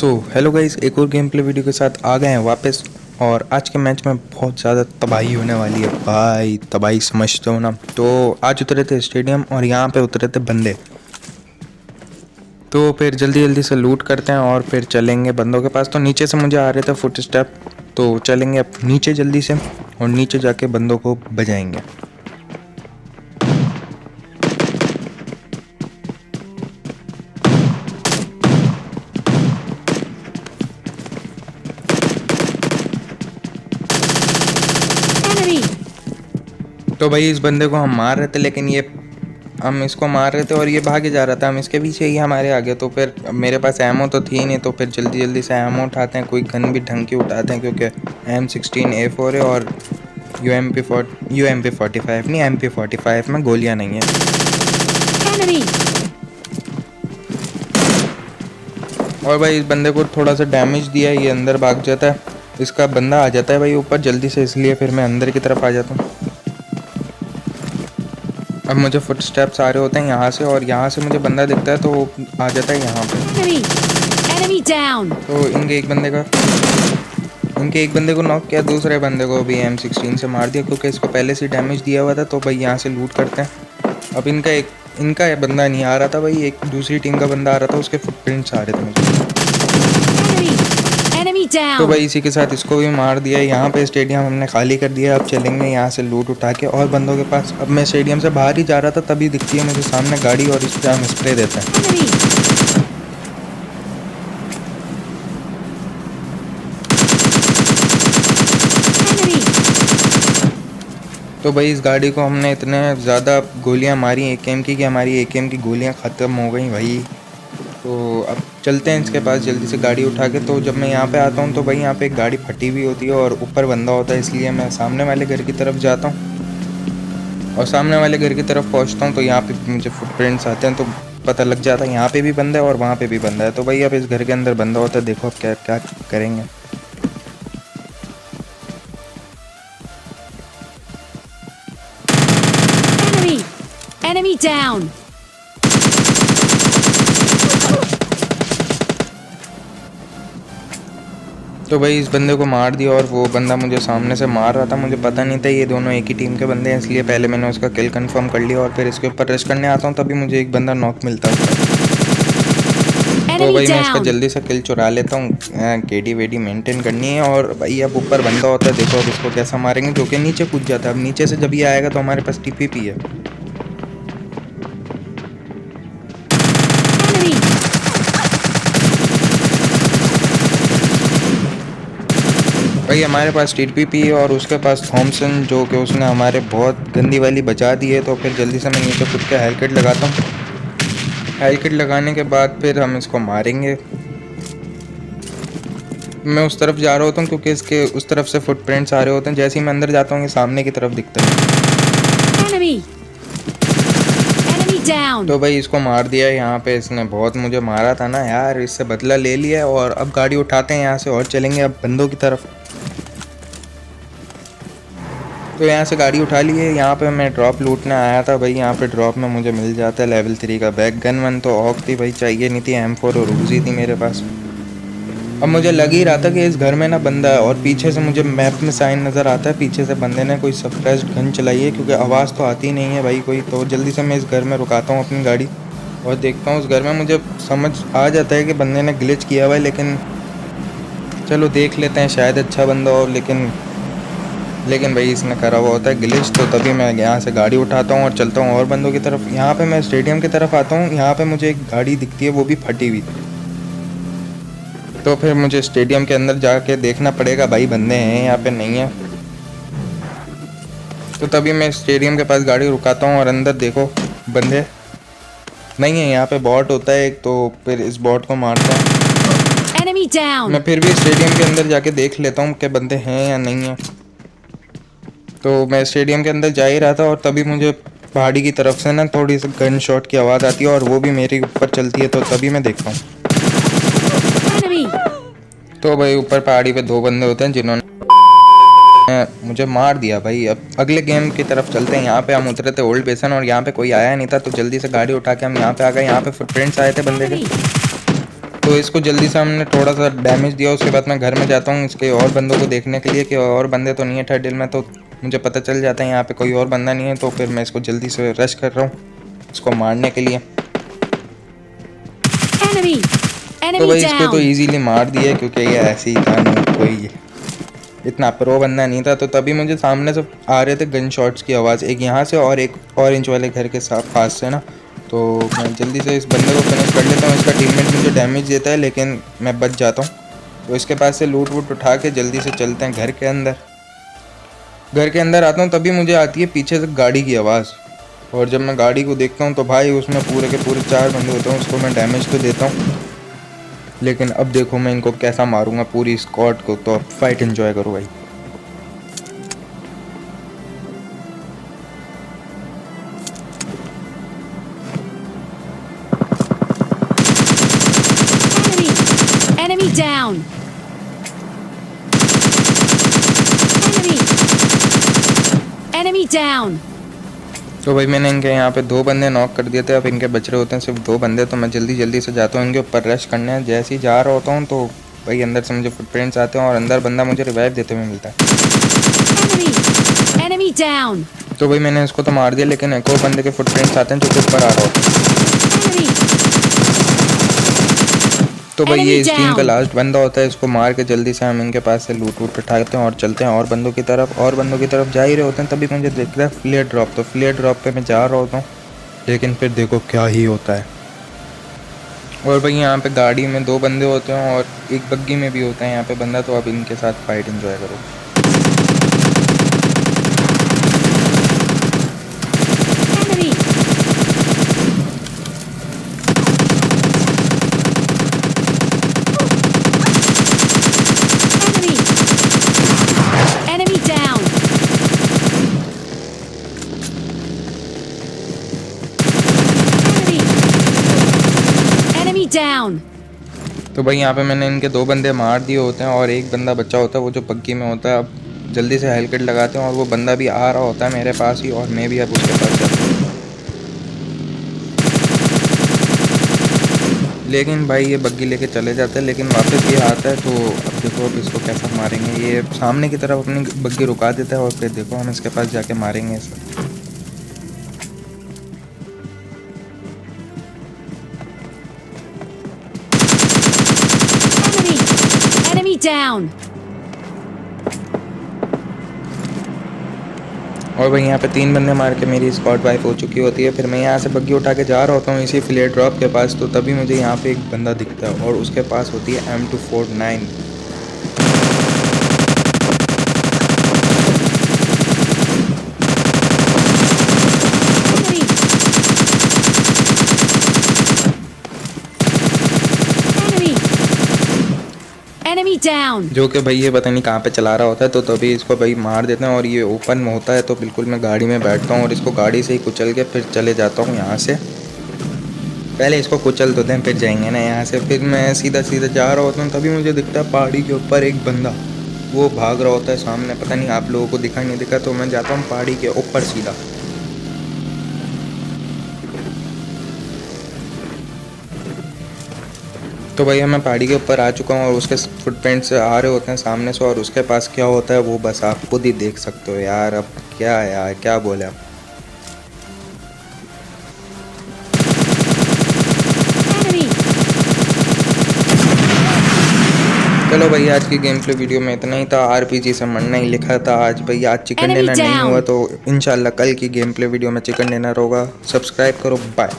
Hello guys, एक और game play video के साथ आ गए हैं वापस। और आज के मैच में बहुत ज़्यादा तबाही होने वाली है भाई, तबाही समझते हो ना। तो आज उतरे थे स्टेडियम और यहाँ पे उतरे थे बंदे। तो फिर जल्दी जल्दी से लूट करते हैं और फिर चलेंगे बंदों के पास। तो नीचे से मुझे आ रहे थे फुट स्टेप, तो चलेंगे अब नीचे जल्दी से और नीचे जाके बंदों को बजाएंगे। तो भाई इस बंदे को हम मार रहे थे, लेकिन ये हम इसको मार रहे थे और ये भागे जा रहा था। हम इसके पीछे ही हमारे आगे। तो फिर मेरे पास एमओ तो थी नहीं, तो फिर जल्दी जल्दी से एमओ उठाते हैं, कोई गन भी ढंग की उठाते हैं, क्योंकि M16A4 है और UMP45 नहीं, MP45 में गोलियां नहीं है। और भाई इस बंदे को थोड़ा सा डैमेज दिया, ये अंदर भाग जाता है। इसका बंदा आ जाता है भाई ऊपर जल्दी से, इसलिए फिर मैं अंदर की तरफ आ जाता हूँ। अब मुझे फुट स्टेप्स आ रहे होते हैं यहाँ से, और यहाँ से मुझे बंदा दिखता है तो वो आ जाता है यहाँ पे। तो इनके एक बंदे को नॉक किया, दूसरे बंदे को भी M16 से मार दिया, क्योंकि इसको पहले से डैमेज दिया हुआ था। तो भाई यहाँ से लूट करते हैं। अब इनका बंदा नहीं आ रहा था भाई, एक दूसरी टीम का बंदा आ रहा था, उसके फुटप्रिंट्स आ रहे थे मुझे। तो भाई इसी के साथ इसको भी मार दिया। यहाँ पे स्टेडियम हमने खाली कर दिया। अब चलेंगे यहाँ से लूट उठा के और बंदों के पास। अब मैं स्टेडियम से बाहर ही जा रहा था, तभी दिखती है मुझे सामने गाड़ी और इस पर हम स्प्रे देते हैं। तो भाई इस गाड़ी को हमने इतने ज़्यादा गोलियाँ मारी AKM की कि हमारी AKM की गोलियाँ ख़त्म हो गई भाई। तो अब चलते हैं इसके पास जल्दी से गाड़ी उठा के। तो जब मैं यहाँ पे आता हूँ तो भाई यहाँ पे एक गाड़ी फटी हुई होती है और ऊपर बंदा होता है, इसलिए मैं सामने वाले घर की तरफ जाता हूँ। और सामने वाले घर की तरफ पहुँचता हूँ तो यहाँ पे मुझे फुटप्रिंट्स आते हैं, तो पता लग जाता है यहाँ पे भी बंदा है और वहाँ पे भी बंदा है। तो भाई अब इस घर के अंदर बंदा होता है, देखो अब क्या क्या करेंगे। Enemy down. तो भाई इस बंदे को मार दिया और वो बंदा मुझे सामने से मार रहा था। मुझे पता नहीं था ये दोनों एक ही टीम के बंदे हैं, इसलिए पहले मैंने उसका किल कंफर्म कर लिया और फिर इसके ऊपर रश करने आता हूँ, तभी मुझे एक बंदा नॉक मिलता है। तो भाई मैं इसका जल्दी से किल चुरा लेता हूँ। केडी वेडी मेंटेन करनी है। और भाई अब ऊपर बंदा होता है, देखो अब इसको कैसा मारेंगे, जो कि नीचे कूद जाता है। अब नीचे से जब ये आएगा तो हमारे पास TPP है। भाई हमारे पास TPP और उसके पास थॉमसन, जो कि उसने हमारे बहुत गंदी वाली बचा दी है। तो फिर जल्दी से मैं नीचे खुद के हेल किट लगाता हूँ। हेल किट लगाने के बाद फिर हम इसको मारेंगे। मैं उस तरफ जा रहा होता हूँ क्योंकि इसके उस तरफ से फुटप्रिंट्स आ रहे होते हैं। जैसे ही मैं अंदर जाता हूँ ये सामने की तरफ दिखता है। तो भाई इसको मार दिया। यहाँ पे इसने बहुत मुझे मारा था ना यार, इससे बदला ले लिया। और अब गाड़ी उठाते हैं यहाँ से और चलेंगे अब बंदों की तरफ। तो यहाँ से गाड़ी उठा ली है। यहाँ पे मैं ड्रॉप लूटने आया था भाई। यहाँ पे ड्रॉप में मुझे मिल जाता है लेवल 3 का बैग गन। वन तो ऑक थी भाई, चाहिए नहीं थी। M4 और उजी थी मेरे पास। अब मुझे लग ही रहा था कि इस घर में ना बंदा है, और पीछे से मुझे मैप में साइन नज़र आता है, पीछे से बंदे ने कोई सप्रेस्ड गन चलाई है, क्योंकि आवाज़ तो आती नहीं है भाई कोई। तो जल्दी से मैं इस घर में रुकाता हूँ अपनी गाड़ी और देखता हूँ उस घर में। मुझे समझ आ जाता है कि बंदे ने ग्लिच किया हुआ है, लेकिन चलो देख लेते हैं, शायद अच्छा बंदा हो। लेकिन भाई इसने करा हुआ होता है ग्लिच। तो तभी मैं यहाँ से गाड़ी उठाता हूँ और चलता हूँ और बंदों की तरफ। यहाँ पे मैं स्टेडियम की तरफ आता हूँ। यहाँ पे मुझे एक गाड़ी दिखती है, वो भी फटी हुई। तो फिर मुझे स्टेडियम के अंदर जाके देखना पड़ेगा भाई बंदे हैं यहाँ पे, नहीं है। तो तभी मैं स्टेडियम के पास गाड़ी रुकाता हूँ और अंदर देखो बंदे नहीं है। यहाँ पे बॉट होता है एक, तो फिर इस बॉट को मारता हूँ। मैं फिर भी स्टेडियम के अंदर जाके देख लेता हूँ कि बंदे हैं या नहीं है। तो मैं स्टेडियम के अंदर जा ही रहा था और तभी मुझे पहाड़ी की तरफ से ना थोड़ी सी गन शॉट की आवाज़ आती है, और वो भी मेरे ऊपर चलती है। तो तभी मैं देखता हूँ तो भाई ऊपर पहाड़ी पे 2 बंदे होते हैं जिन्होंने मुझे मार दिया भाई। अब अगले गेम की तरफ चलते हैं। यहाँ पे हम उतरे थे ओल्ड बेसन और यहाँ पे कोई आया नहीं था, तो जल्दी से गाड़ी उठा के हम यहाँ पे आ गए। यहाँ पे फुटप्रिंट्स आए थे बंदे के। तो इसको जल्दी से हमने थोड़ा सा डैमेज दिया। उसके बाद मैं घर में जाता हूँ इसके और बंदों को देखने के लिए कि और बंदे तो नहीं है थर्ड हिल में। तो मुझे पता चल जाता है यहाँ पे कोई और बंदा नहीं है, तो फिर मैं इसको जल्दी से रश कर रहा हूँ इसको मारने के लिए। Enemy! तो Enemy भाई इसको तो down! इजीली मार दिया क्योंकि ये ऐसे ही था, नहीं कोई इतना प्रो बंदा नहीं था। तो तभी मुझे सामने से आ रहे थे गन शॉट्स की आवाज़, एक यहाँ से और एक ऑरेंज वाले घर के साथ पास से ना। तो मैं जल्दी से इस बंदे को फिनिश कर लेता हूँ। इसका टीममेट मुझे डैमेज देता है लेकिन मैं बच जाता हूँ। तो इसके पास से लूट वूट उठा के जल्दी से चलते हैं घर के अंदर। घर के अंदर आता हूँ तभी मुझे आती है पीछे से गाड़ी की आवाज़, और जब मैं गाड़ी को देखता हूँ तो भाई उसमें पूरे के पूरे 4 बंदे होते हैं। उसको मैं डैमेज तो देता हूँ लेकिन अब देखो मैं इनको कैसा मारूंगा पूरी स्क्वाड को। तो अब फाइट एंजॉय करो भाई। Enemy down! Enemy! Enemy down! तो भाई मैंने इनके यहाँ पे 2 बंदे नॉक कर दिए थे। अब इनके बच रहे होते हैं सिर्फ 2 बंदे। तो मैं जल्दी से जाता हूँ इनके ऊपर रश करने। जैसे ही जा रहा होता हूँ तो भाई अंदर से मुझे फुटप्रिंट्स आते हैं और अंदर बंदा मुझे रिवाइव देते हुए मिलता है। Enemy! Enemy down! तो भाई मैंने इसको तो मार दिया लेकिन एक और बंदे के फुटप्रिंट्स आते हैं जो कि ऊपर आ रहा होता है। Enemy! तो भाई ये Enemy इस टीम का down! लास्ट बंदा होता है। इसको मार के जल्दी से हम इनके पास से लूट वूट उठाते हैं और चलते हैं और बंदों की तरफ। और बंदों की तरफ जा ही रहे होते हैं तभी मुझे दिख रहा है फ्लेयर ड्रॉप। तो फ्लेयर ड्रॉप पे मैं जा रहा होता हूँ लेकिन फिर देखो क्या ही होता है। और भाई यहाँ पे गाड़ी में 2 बंदे होते हैं और एक बग्गी में भी होता है यहाँ पे बंदा। तो अब इनके साथ फाइट एंजॉय करो। Enemy! Enemy! Enemy down! Enemy! Enemy down! तो भाई यहाँ पे मैंने इनके 2 बंदे मार दिए होते हैं और एक बंदा बचा होता है वो जो बग्गी में होता है। अब जल्दी से हेलकिट लगाते हैं और वो बंदा भी आ रहा होता है मेरे पास ही और मैं भी अब उसके पास जाता हूँ। लेकिन भाई ये बग्गी लेके चले जाते हैं लेकिन वापस ये आता है। तो अब देखो अब इसको कैसा मारेंगे। ये सामने की तरफ अपनी बग्गी रुका देता है और फिर देखो हम इसके पास जाके मारेंगे इसे। Enemy! Enemy down! और भाई यहाँ पे 3 बंदे मार के मेरी स्क्वाड वाइप हो चुकी होती है। फिर मैं यहाँ से बग्गी उठा के जा रहा होता हूँ इसी फ्लेयर ड्रॉप के पास। तो तभी मुझे यहाँ पे एक बंदा दिखता है और उसके पास होती है M249। Enemy! Enemy down! जो कि भाई ये पता नहीं कहाँ पे चला रहा होता है। तो तभी इसको भाई मार देते हैं और ये ओपन में होता है। तो बिल्कुल मैं गाड़ी में बैठता हूँ और इसको गाड़ी से ही कुचल के फिर चले जाता हूँ यहाँ से। पहले इसको कुचल तो दें फिर जाएंगे ना यहाँ से। फिर मैं सीधा जा रहा होता हूँ तभी मुझे दिखता है पहाड़ी के ऊपर एक बंदा, वो भाग रहा होता है सामने। पता नहीं आप लोगों को दिखा नहीं दिखा। तो मैं जाता हूँ पहाड़ी के ऊपर सीधा। तो भैया मैं पहाड़ी के ऊपर आ चुका हूँ और उसके फुटप्रिंट्स आ रहे होते हैं सामने से। और उसके पास क्या होता है वो बस आप खुद ही देख सकते हो यार। अब क्या यार क्या बोले आप। Enemy! चलो भाई आज की गेम प्ले वीडियो में इतना ही था। आरपीजी से मरना ही लिखा था आज भाई। आज चिकन Enemy डिनर नहीं down! हुआ तो इंशाल्लाह कल की गेम प्ले वीडियो में चिकन डिनर होगा। सब्सक्राइब करो, बाय।